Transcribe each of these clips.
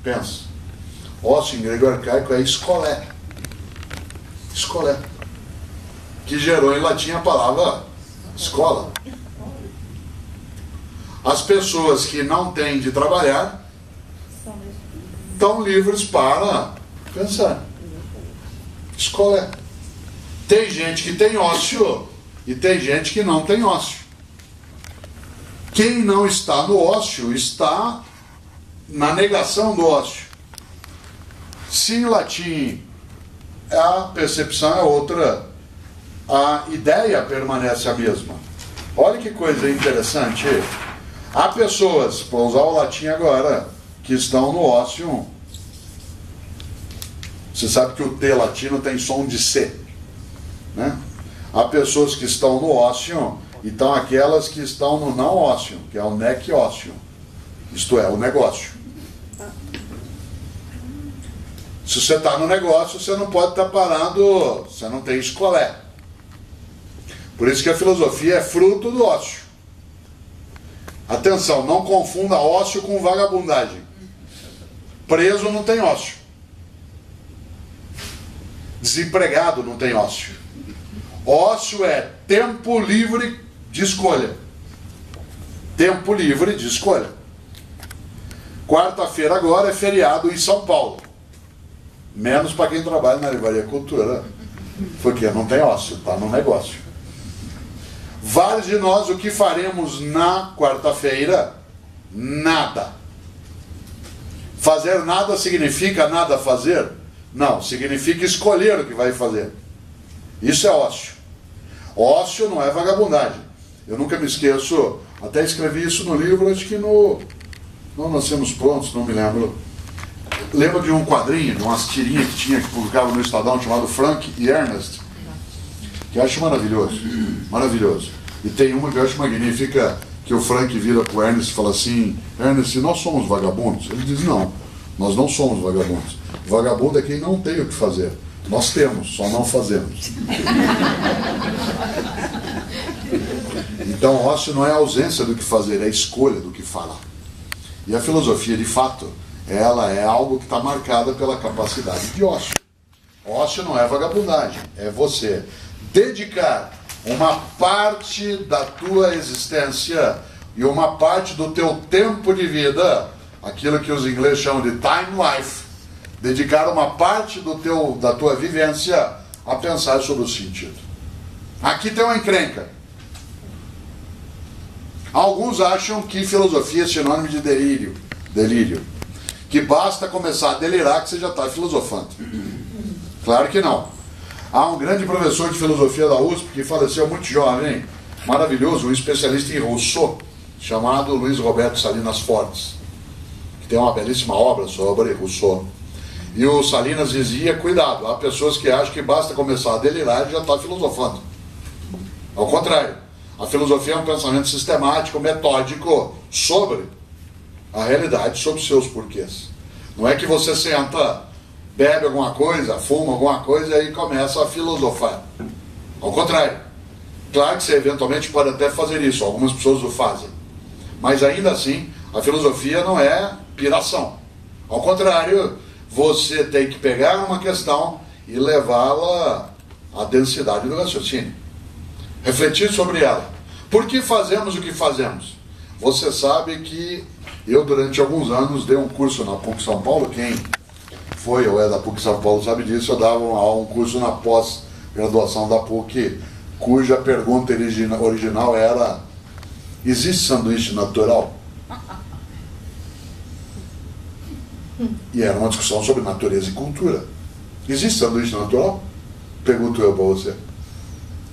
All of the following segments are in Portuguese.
Pensa. Ócio em grego arcaico é escolé. Escolé. Que gerou em latim a palavra escola. As pessoas que não têm de trabalhar estão livres para pensar. Escolé. Tem gente que tem ócio e tem gente que não tem ócio. Quem não está no ócio está na negação do ócio. Se em latim a percepção é outra, a ideia permanece a mesma. Olha que coisa interessante. Há pessoas, para usar o latim agora, que estão no ócio. Você sabe que o T latino tem som de C, né? Há pessoas que estão no ócio, e estão aquelas que estão no não ócio, que é o nec ócio, isto é, o negócio. Se você está no negócio, você não pode estar parado, você não tem escolé. Por isso que a filosofia é fruto do ócio. Atenção, não confunda ócio com vagabundagem. Preso não tem ócio. Desempregado não tem ócio. Ócio é tempo livre de escolha. Tempo livre de escolha. Quarta-feira agora é feriado em São Paulo. Menos para quem trabalha na Livraria Cultura. Porque não tem ócio, está no negócio. Vários de nós, o que faremos na quarta-feira? Nada. Fazer nada significa nada fazer? Não, significa escolher o que vai fazer. Isso é ócio. Ócio não é vagabundagem. Eu nunca me esqueço, até escrevi isso no livro, acho que no Não Nascemos Prontos, não me lembro. Lembro de um quadrinho, de umas tirinhas que tinha, que publicava no Estadão, chamado Frank e Ernest, que eu acho maravilhoso, maravilhoso. E tem uma que eu acho magnífica, que o Frank vira para o Ernest e fala assim: Ernest, nós somos vagabundos? Ele diz: não, nós não somos vagabundos. Vagabundo é quem não tem o que fazer. Nós temos, só não fazemos. Então, ócio não é a ausência do que fazer, é a escolha do que falar. E a filosofia, de fato, ela é algo que está marcada pela capacidade de ócio. Ócio não é vagabundagem, é você dedicar uma parte da tua existência e uma parte do teu tempo de vida, aquilo que os ingleses chamam de time life, dedicar uma parte da tua vivência a pensar sobre o sentido. Aqui tem uma encrenca. Alguns acham que filosofia é sinônimo de delírio. Que basta começar a delirar que você já está filosofando. Claro que não. Há um grande professor de filosofia da USP que faleceu muito jovem, maravilhoso, um especialista em Rousseau, chamado Luiz Roberto Salinas Fortes, que tem uma belíssima obra sobre Rousseau. E o Salinas dizia: cuidado, há pessoas que acham que basta começar a delirar e já está filosofando. Ao contrário, a filosofia é um pensamento sistemático, metódico, sobre a realidade, sobre seus porquês. Não é que você senta, bebe alguma coisa, fuma alguma coisa e aí começa a filosofar. Ao contrário. Claro que você eventualmente pode até fazer isso, algumas pessoas o fazem. Mas ainda assim, a filosofia não é piração. Ao contrário, você tem que pegar uma questão e levá-la à densidade do raciocínio. Refletir sobre ela. Por que fazemos o que fazemos? Você sabe que eu, durante alguns anos, dei um curso na PUC São Paulo. Quem foi ou é da PUC São Paulo sabe disso. Eu dava um curso na pós-graduação da PUC, cuja pergunta original era: existe sanduíche natural? E era uma discussão sobre natureza e cultura. Existe sanduíche natural? Pergunto eu para você.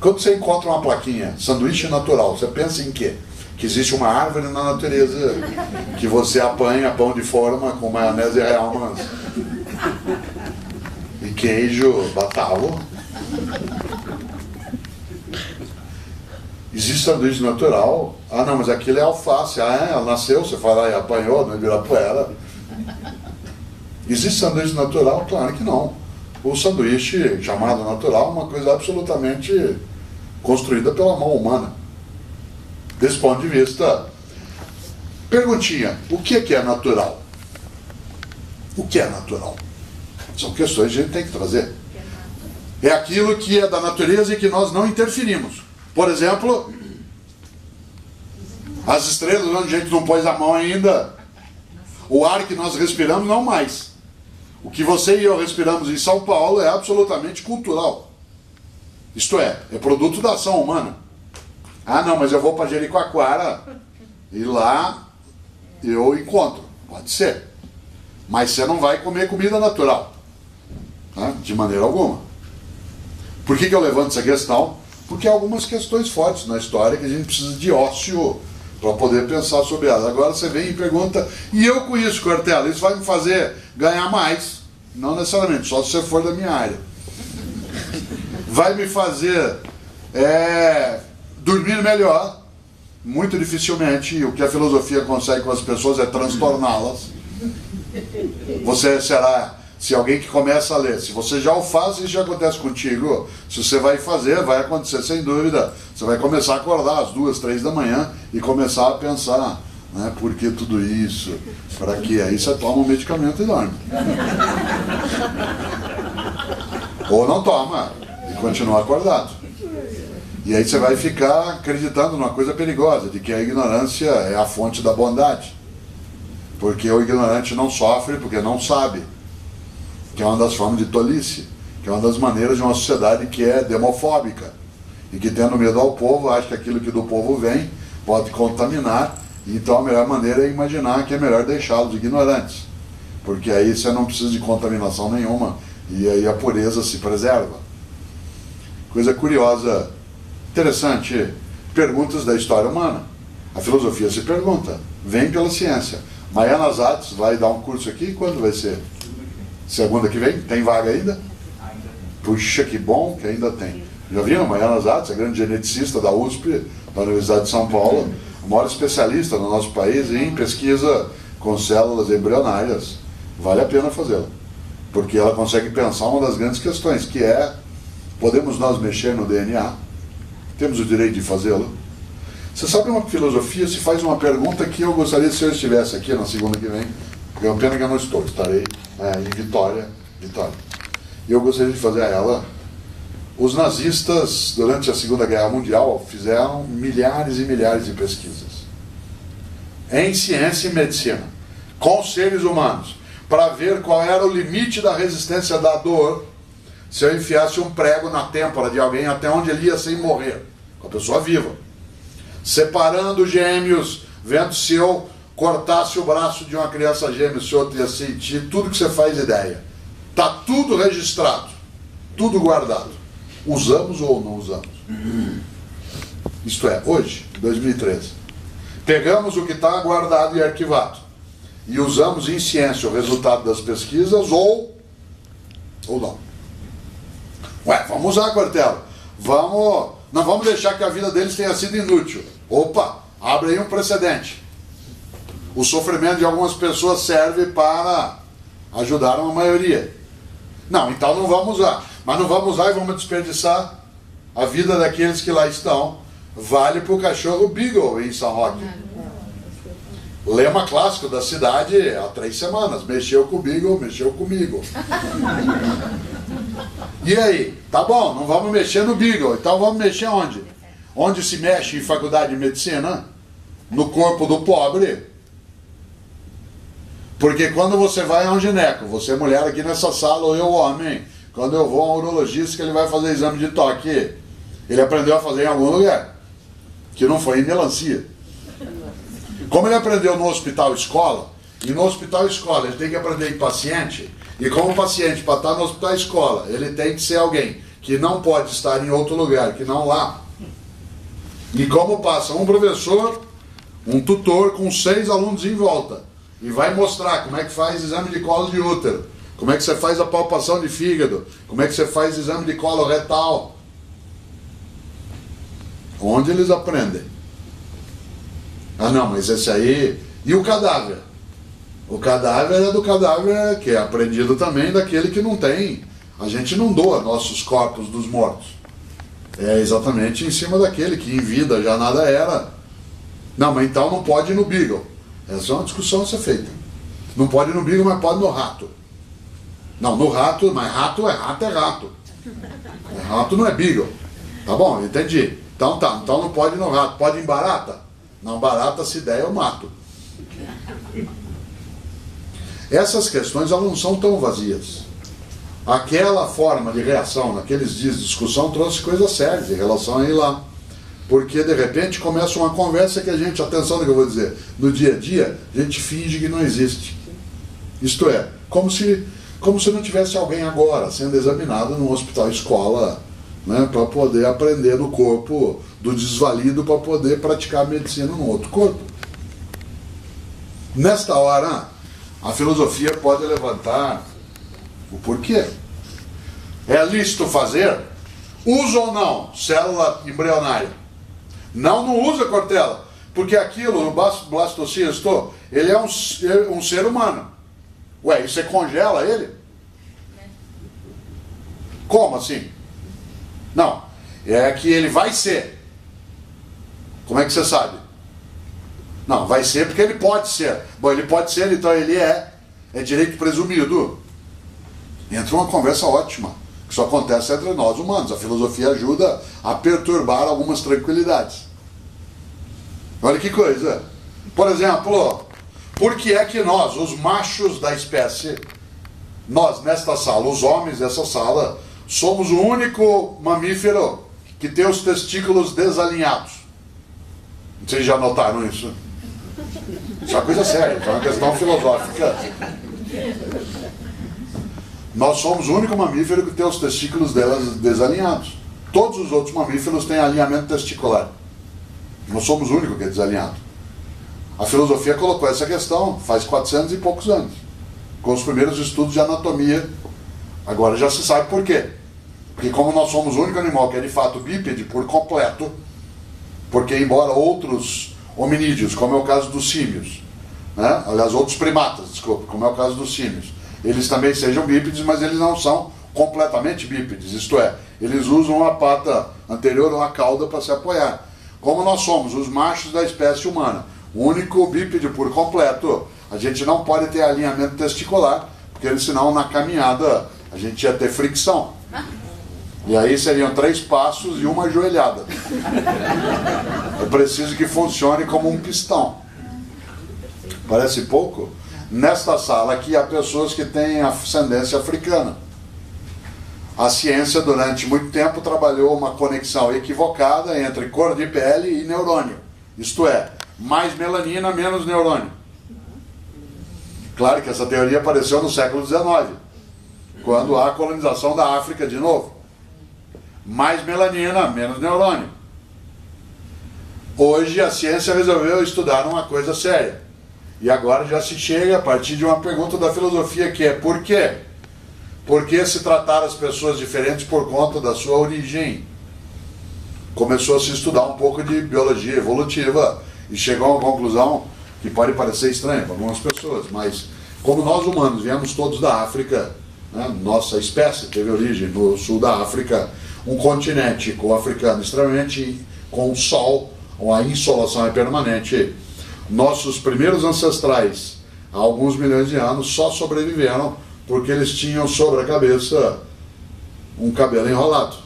Quando você encontra uma plaquinha, sanduíche natural, você pensa em quê? Que existe uma árvore na natureza, que você apanha pão de forma com maionese real, e queijo batalo. Existe sanduíche natural? Ah, não, mas aquilo é alface. Ah, ela nasceu, você foi lá e apanhou no Ibirapuera. Existe sanduíche natural? Claro que não. O sanduíche chamado natural é uma coisa absolutamente construída pela mão humana. Desse ponto de vista, perguntinha: o que é natural? O que é natural? São questões que a gente tem que trazer. É aquilo que é da natureza e que nós não interferimos. Por exemplo, as estrelas onde a gente não pôs a mão ainda, o ar que nós respiramos não mais. O que você e eu respiramos em São Paulo é absolutamente cultural. Isto é produto da ação humana. Ah não, mas eu vou para Jericoacoara e lá eu encontro. Pode ser. Mas você não vai comer comida natural. Tá? De maneira alguma. Por que eu levanto essa questão? Porque há algumas questões fortes na história que a gente precisa de ócio para poder pensar sobre elas. Agora você vem e pergunta, e eu com isso, Cortella, isso vai me fazer ganhar mais? Não necessariamente, só se você for da minha área. Vai me fazer dormir melhor? Muito dificilmente. E o que a filosofia consegue com as pessoas é transtorná-las. Você será... Se alguém que começa a ler, se você já o faz, isso já acontece contigo. Se você vai fazer, vai acontecer sem dúvida. Você vai começar a acordar às 2, 3 da manhã e começar a pensar, né, por que tudo isso? Para quê? Aí você toma um medicamento e dorme. Ou não toma e continua acordado. E aí você vai ficar acreditando numa coisa perigosa, de que a ignorância é a fonte da bondade. Porque o ignorante não sofre porque não sabe. Que é uma das formas de tolice, que é uma das maneiras de uma sociedade que é demofóbica e que, tendo medo ao povo, acha que aquilo que do povo vem pode contaminar, e então a melhor maneira é imaginar que é melhor deixá-los ignorantes, porque aí você não precisa de contaminação nenhuma e aí a pureza se preserva. Coisa curiosa, interessante, perguntas da história humana. A filosofia se pergunta, vem pela ciência. Maiana Zatz vai dar um curso aqui, quando vai ser? Segunda que vem? Tem vaga ainda? Puxa, que bom que ainda tem. Já viram? Maiana Zatz, a grande geneticista da USP, da Universidade de São Paulo, a maior especialista no nosso país em pesquisa com células embrionárias. Vale a pena fazê-la. Porque ela consegue pensar uma das grandes questões, que é, podemos nós mexer no DNA? Temos o direito de fazê-lo? Você sabe, uma filosofia se faz uma pergunta que eu gostaria, se eu estivesse aqui na segunda que vem, é uma pena que eu não estou, estarei em Vitória. E eu gostaria de fazer a ela. Os nazistas, durante a Segunda Guerra Mundial, fizeram milhares e milhares de pesquisas em ciência e medicina, com seres humanos, para ver qual era o limite da resistência da dor se eu enfiasse um prego na têmpora de alguém até onde ele ia sem morrer, com a pessoa viva. Separando gêmeos, vendo se eu cortasse o braço de uma criança gêmea, se outro ia sentir, tudo que você faz ideia. Está tudo registrado, tudo guardado. Usamos ou não usamos? Isto é, hoje, 2013. Pegamos o que está guardado e arquivado e usamos em ciência o resultado das pesquisas ou não. Ué, vamos usar, Cortella. Não vamos deixar que a vida deles tenha sido inútil. Opa, abre aí um precedente. O sofrimento de algumas pessoas serve para ajudar uma maioria. Não, então não vamos usar. Mas não vamos usar e vamos desperdiçar a vida daqueles que lá estão. Vale para o cachorro Beagle em São Roque. Lema clássico da cidade há 3 semanas. Mexeu com o Beagle, mexeu comigo. E aí? Tá bom, não vamos mexer no Beagle. Então vamos mexer onde? Onde se mexe em faculdade de medicina? No corpo do pobre. Porque quando você vai a um gineco, você é mulher aqui nessa sala, ou eu homem, quando eu vou a um urologista que ele vai fazer exame de toque, ele aprendeu a fazer em algum lugar, que não foi em melancia. Como ele aprendeu no hospital escola, e no hospital escola ele tem que aprender em paciente, e como paciente, para estar no hospital escola, ele tem que ser alguém que não pode estar em outro lugar, que não lá. E como passa um professor, um tutor com 6 alunos em volta, e vai mostrar como é que faz exame de colo de útero, como é que você faz a palpação de fígado, como é que você faz exame de colo retal. Onde eles aprendem? Ah não, mas esse aí... E o cadáver? O cadáver é do cadáver que é aprendido também daquele que não tem. A gente não doa nossos corpos dos mortos. É exatamente em cima daquele que em vida já nada era. Não, mas então não pode ir no Beagle. Essa é uma discussão a ser feita. Não pode no bigo, mas pode no rato. Não, no rato, mas rato é rato, é rato. Rato não é bigo. Tá bom, entendi. Então tá, então não pode no rato. Pode em barata? Não, barata, se der, eu mato. Essas questões, elas não são tão vazias. Aquela forma de reação, naqueles dias de discussão, trouxe coisas sérias em relação a ir lá. Porque, de repente, começa uma conversa que a gente, atenção no que eu vou dizer, no dia a dia, a gente finge que não existe. Isto é, como se não tivesse alguém agora sendo examinado num hospital-escola, né, para poder aprender no corpo do desvalido, para poder praticar medicina num outro corpo. Nesta hora, a filosofia pode levantar o porquê. É lícito fazer? Usa ou não célula embrionária? Não usa, Cortella, porque aquilo, o blastocisto, ele é um ser humano. Ué, e você congela ele? Como assim? Não, é que ele vai ser. Como é que você sabe? Não, vai ser porque ele pode ser. Bom, ele pode ser, então ele é direito presumido. Entra uma conversa ótima, que só acontece entre nós humanos. A filosofia ajuda a perturbar algumas tranquilidades. Olha que coisa. Por exemplo, por que é que nós, os machos da espécie, nós nesta sala, os homens dessa sala, somos o único mamífero que tem os testículos desalinhados? Vocês já notaram isso? Isso é uma coisa séria, é uma questão filosófica. Nós somos o único mamífero que tem os testículos delas desalinhados. Todos os outros mamíferos têm alinhamento testicular. Nós somos o único que é desalinhado. A filosofia colocou essa questão faz 400 e poucos anos, com os primeiros estudos de anatomia. Agora já se sabe por quê. Porque como nós somos o único animal que é de fato bípede por completo, porque embora outros hominídeos, como é o caso dos símios, né? Aliás, outros primatas, desculpa, como é o caso dos símios, eles também sejam bípedes, mas eles não são completamente bípedes, isto é, eles usam uma pata anterior ou a cauda para se apoiar. Como nós somos os machos da espécie humana, o único bípede por completo, a gente não pode ter alinhamento testicular, porque senão na caminhada a gente ia ter fricção. E aí seriam 3 passos e uma ajoelhada. É preciso que funcione como um pistão. Parece pouco? Nesta sala aqui há pessoas que têm ascendência africana. A ciência durante muito tempo trabalhou uma conexão equivocada entre cor de pele e neurônio. Isto é, mais melanina, menos neurônio. Claro que essa teoria apareceu no século XIX, quando há a colonização da África de novo. Mais melanina, menos neurônio. Hoje a ciência resolveu estudar uma coisa séria. E agora já se chega a partir de uma pergunta da filosofia, que é por quê? Por que se tratar as pessoas diferentes por conta da sua origem? Começou a se estudar um pouco de biologia evolutiva e chegou a uma conclusão que pode parecer estranha para algumas pessoas, mas como nós humanos viemos todos da África, né, nossa espécie teve origem no sul da África, um continente com o africano extremamente com o sol, a insolação é permanente. Nossos primeiros ancestrais, há alguns milhões de anos, só sobreviveram porque eles tinham sobre a cabeça um cabelo enrolado.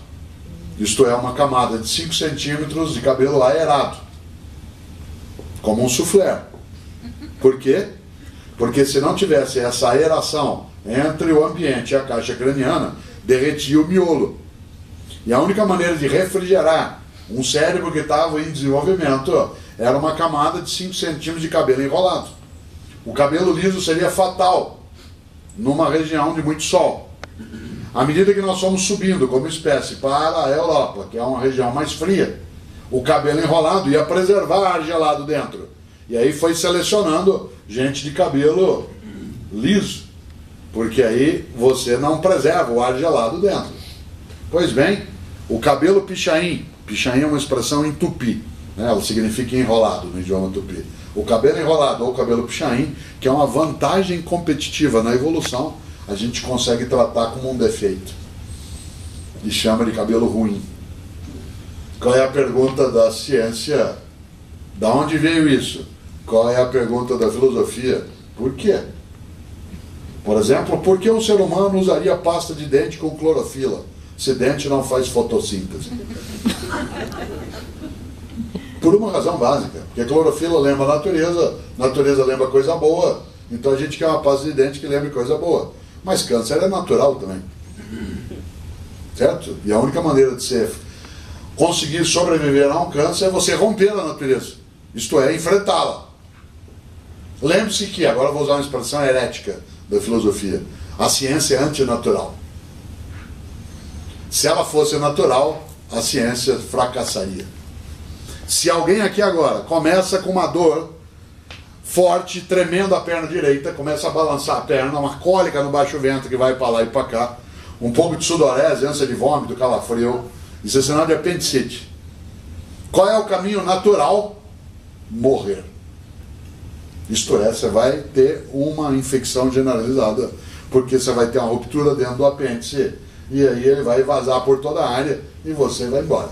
Isto é, uma camada de 5 centímetros de cabelo aerado, como um soufflé. Por quê? Porque se não tivesse essa aeração entre o ambiente e a caixa craniana, derretia o miolo. E a única maneira de refrigerar um cérebro que estava em desenvolvimento era uma camada de 5 centímetros de cabelo enrolado. O cabelo liso seria fatal numa região de muito sol. À medida que nós fomos subindo como espécie para a Europa, que é uma região mais fria, o cabelo enrolado ia preservar ar gelado dentro. E aí foi selecionando gente de cabelo liso, porque aí você não preserva o ar gelado dentro. Pois bem, o cabelo pichain, pichain é uma expressão em tupi, né? Ela significa enrolado no idioma tupi. O cabelo enrolado ou o cabelo pichain, que é uma vantagem competitiva na evolução, a gente consegue tratar como um defeito e chama de cabelo ruim. Qual é a pergunta da ciência? Da onde veio isso? Qual é a pergunta da filosofia? Por quê? Por exemplo, por que o ser humano usaria pasta de dente com clorofila, se dente não faz fotossíntese? Por uma razão básica, porque a clorofila lembra a natureza lembra coisa boa, então a gente quer uma pasta de dente que lembre coisa boa. Mas câncer é natural também. Certo? E a única maneira de você conseguir sobreviver a um câncer é você romper a natureza. Isto é, enfrentá-la. Lembre-se que, agora vou usar uma expressão herética da filosofia, a ciência é antinatural. Se ela fosse natural, a ciência fracassaria. Se alguém aqui agora começa com uma dor forte, tremendo a perna direita, começa a balançar a perna, uma cólica no baixo ventre que vai para lá e para cá, um pouco de sudorese, ânsia de vômito, calafrio, isso é sinal de apendicite. Qual é o caminho natural? Morrer. Isto é, você vai ter uma infecção generalizada, porque você vai ter uma ruptura dentro do apêndice, e aí ele vai vazar por toda a área e você vai embora.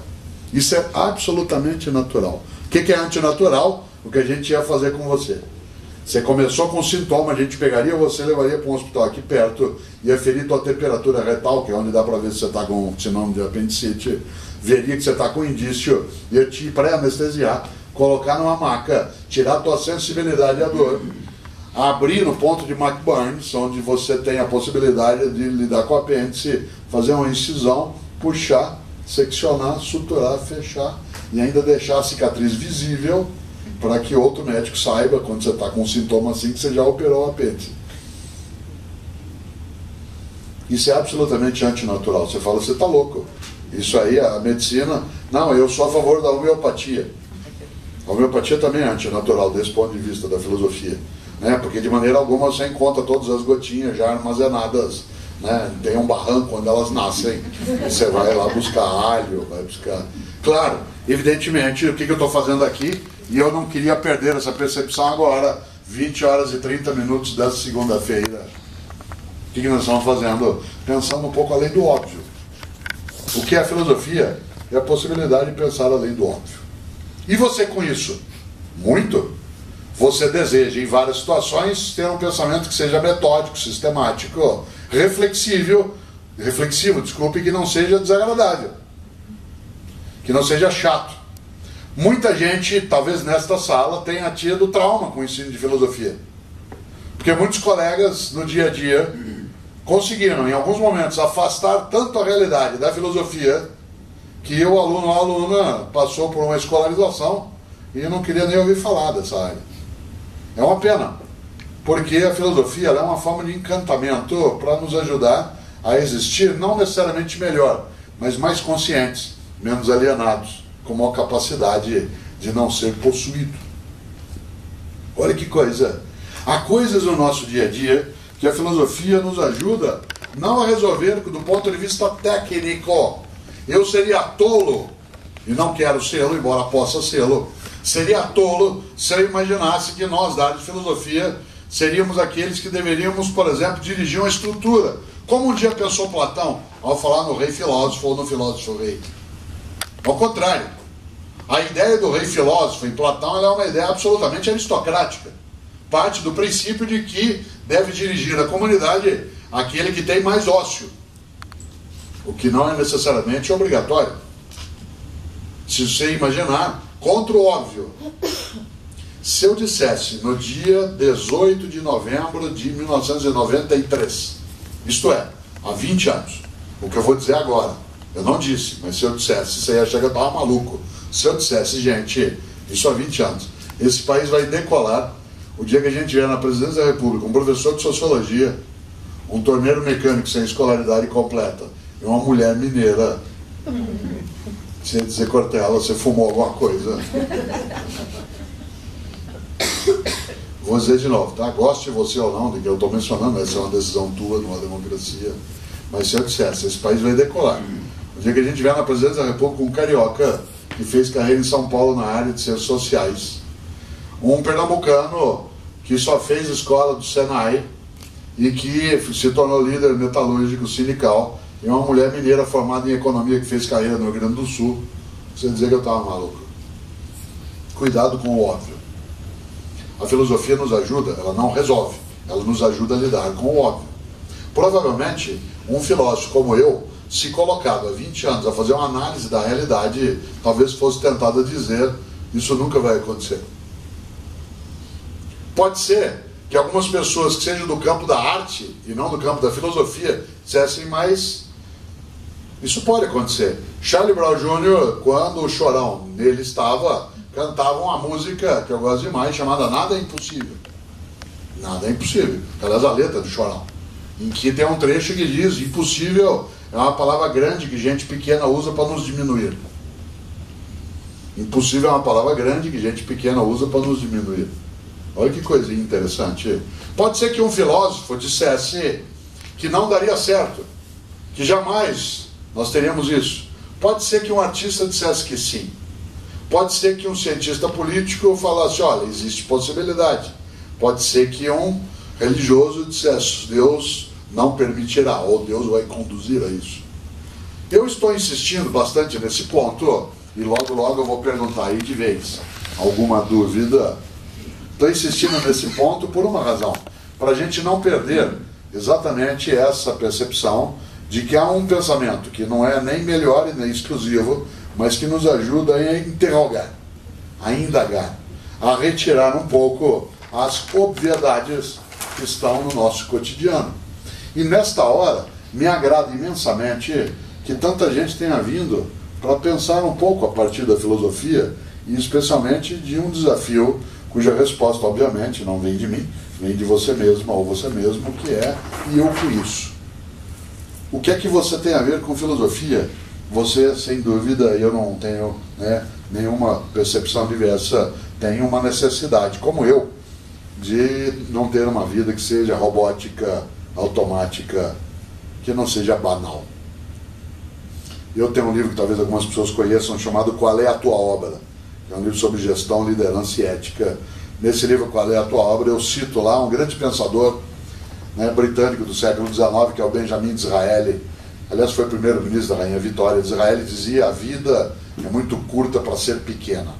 Isso é absolutamente natural. O que é antinatural? O que a gente ia fazer com você. Você começou com sintoma, a gente pegaria você, levaria para um hospital aqui perto, ia ferir tua temperatura retal, que é onde dá para ver se você está com sinônimo de apendicite, veria que você está com indício, ia te pré-anestesiar, colocar numa maca, tirar tua sensibilidade à dor, abrir no ponto de McBurns, onde você tem a possibilidade de lidar com o apêndice, fazer uma incisão, puxar, seccionar, suturar, fechar e ainda deixar a cicatriz visível para que outro médico saiba, quando você está com um sintoma assim, que você já operou o apêndice. Isso é absolutamente antinatural. Você fala, você está louco. Isso aí, a medicina... Não, eu sou a favor da homeopatia. A homeopatia também é antinatural, desse ponto de vista da filosofia. Né? Porque de maneira alguma você encontra todas as gotinhas já armazenadas. Né? Tem um barranco onde elas nascem. Você vai lá buscar alho, vai buscar... Claro, evidentemente, o que eu estou fazendo aqui, e eu não queria perder essa percepção agora, 20 horas e 30 minutos dessa segunda-feira. O que nós estamos fazendo? Pensando um pouco além do óbvio. O que é a filosofia? É a possibilidade de pensar além do óbvio. E você com isso? Muito. Você deseja, em várias situações, ter um pensamento que seja metódico, sistemático, reflexivo, que não seja desagradável, que não seja chato. Muita gente, talvez nesta sala, tenha tido trauma com o ensino de filosofia. Porque muitos colegas, no dia a dia, conseguiram, em alguns momentos, afastar tanto a realidade da filosofia, que o aluno ou a aluna passou por uma escolarização e não queria nem ouvir falar dessa área. É uma pena, porque a filosofia ela é uma forma de encantamento para nos ajudar a existir, não necessariamente melhor, mas mais conscientes, menos alienados, com uma capacidade de não ser possuído. Olha que coisa! Há coisas no nosso dia a dia que a filosofia nos ajuda não a resolver do ponto de vista técnico. Eu seria tolo, e não quero sê-lo, embora possa sê-lo, seria tolo se eu imaginasse que nós, da área de filosofia, seríamos aqueles que deveríamos, por exemplo, dirigir uma estrutura. Como um dia pensou Platão, ao falar no rei filósofo ou no filósofo rei. Ao contrário, a ideia do rei filósofo em Platão ela é uma ideia absolutamente aristocrática. Parte do princípio de que deve dirigir a comunidade aquele que tem mais ócio, o que não é necessariamente obrigatório. Se você imaginar, contra o óbvio, se eu dissesse no dia 18 de novembro de 1993, isto é, há 20 anos, o que eu vou dizer agora, eu não disse, mas se eu dissesse, você ia achar que eu estava maluco. Se eu dissesse, gente, isso há 20 anos, esse país vai decolar o dia que a gente tiver na presidência da República um professor de sociologia, um torneiro mecânico sem escolaridade completa e uma mulher mineira, sem dizer, Cortella, você fumou alguma coisa? Vou dizer de novo, tá? Goste você ou não de que eu estou mencionando, essa é uma decisão tua numa democracia, mas se eu dissesse, esse país vai decolar. O dia que a gente tiver na presidência da República um carioca que fez carreira em São Paulo na área de ciências sociais, um pernambucano que só fez escola do Senai e que se tornou líder metalúrgico sindical, e uma mulher mineira formada em economia que fez carreira no Rio Grande do Sul, você dizer que eu estava maluco. Cuidado com o óbvio. A filosofia nos ajuda, ela não resolve, Ela nos ajuda a lidar com o óbvio. Provavelmente, um filósofo como eu, se colocado há 20 anos a fazer uma análise da realidade, talvez fosse tentado a dizer: isso nunca vai acontecer. Pode ser que algumas pessoas que sejam do campo da arte e não do campo da filosofia dissessem: mas isso pode acontecer. Charlie Brown Jr., quando o Chorão nele estava, cantava uma música que eu gosto demais, chamada Nada é Impossível. Nada é impossível. Aliás, a letra do Chorão, em que tem um trecho que diz: impossível é uma palavra grande que gente pequena usa para nos diminuir. Impossível é uma palavra grande que gente pequena usa para nos diminuir. Olha que coisinha interessante. Pode ser que um filósofo dissesse que não daria certo, que jamais nós teríamos isso. Pode ser que um artista dissesse que sim. Pode ser que um cientista político falasse: olha, existe possibilidade. Pode ser que um religioso dissesse: Deus não permitirá, ou Deus vai conduzir a isso. Eu estou insistindo bastante nesse ponto, e logo logo eu vou perguntar aí de vez. Alguma dúvida? Estou insistindo nesse ponto por uma razão: para a gente não perder exatamente essa percepção de que há um pensamento que não é nem melhor e nem exclusivo, mas que nos ajuda a interrogar, a indagar, a retirar um pouco as obviedades que estão no nosso cotidiano. E nesta hora, me agrada imensamente que tanta gente tenha vindo para pensar um pouco a partir da filosofia, e especialmente de um desafio cuja resposta, obviamente, não vem de mim, vem de você mesma ou você mesmo, que é: e eu com isso? O que é que você tem a ver com filosofia? Você, sem dúvida, eu não tenho nenhuma percepção diversa, tem uma necessidade, como eu, de não ter uma vida que seja robótica, automática, que não seja banal. Eu tenho um livro que talvez algumas pessoas conheçam, chamado Qual é a Tua Obra? Que é um livro sobre gestão, liderança e ética. Nesse livro, Qual é a Tua Obra?, eu cito lá um grande pensador britânico do século XIX, que é o Benjamin Disraeli. Aliás, foi primeiro-ministro da Rainha Vitória. Disraeli dizia: a vida é muito curta para ser pequena.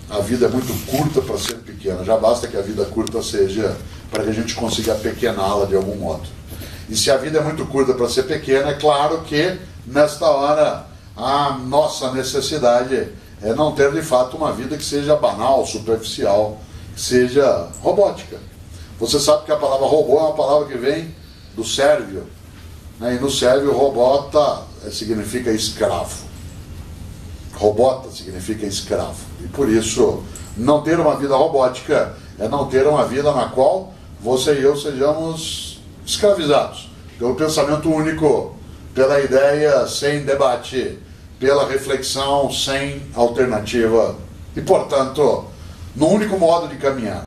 A vida é muito curta para ser pequena. Já basta que a vida curta seja para que a gente consiga apequená-la de algum modo. E se a vida é muito curta para ser pequena, é claro que, nesta hora, a nossa necessidade é não ter, de fato, uma vida que seja banal, superficial, que seja robótica. Você sabe que a palavra robô é uma palavra que vem do sérvio, e no sérvio, robota significa escravo. Robota significa escravo. E por isso, não ter uma vida robótica é não ter uma vida na qual você e eu sejamos escravizados pelo pensamento único, pela ideia sem debate, pela reflexão sem alternativa e, portanto, no único modo de caminhar.